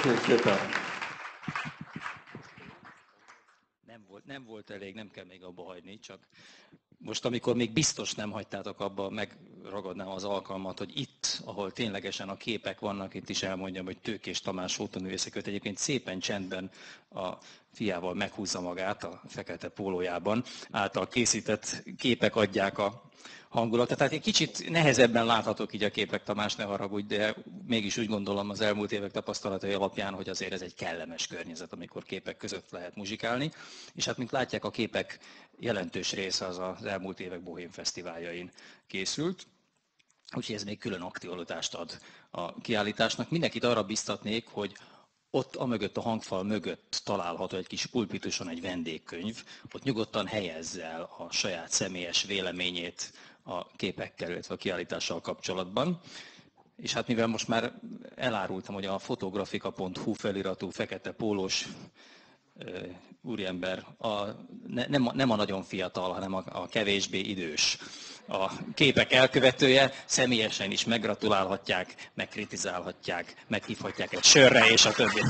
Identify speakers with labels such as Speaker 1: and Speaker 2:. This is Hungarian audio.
Speaker 1: Köszönjük szépen.
Speaker 2: Nem volt elég, nem kell még abba hagyni, csak most, amikor még biztos nem hagytátok abba, megragadnám az alkalmat, hogy itt, ahol ténylegesen a képek vannak, itt is elmondjam, hogy Tőkés Tamás fotóművészeket egyébként szépen csendben a fiával meghúzza magát a fekete pólójában, által készített képek adják a hangulatot. Tehát egy kicsit nehezebben láthatók így a képek, Tamás, ne haragudj, de mégis úgy gondolom az elmúlt évek tapasztalatai alapján, hogy azért ez egy kellemes környezet, amikor képek között lehet muzsikálni. És hát, mint látják, a képek jelentős része az elmúlt évek Bohém Fesztiváljain készült. Úgyhogy ez még külön aktualitást ad a kiállításnak. Mindenkit arra biztatnék, hogy ott amögött a hangfal mögött található egy kis pulpituson egy vendégkönyv, ott nyugodtan helyezze el a saját személyes véleményét a képekkel, illetve a kiállítással kapcsolatban. És hát mivel most már elárultam, hogy a fotografika.hu feliratú fekete pólós úriember nem a nagyon fiatal, hanem a kevésbé idős. A képek elkövetője, személyesen is meggratulálhatják, megkritizálhatják, meghívhatják egy sörre és a többi.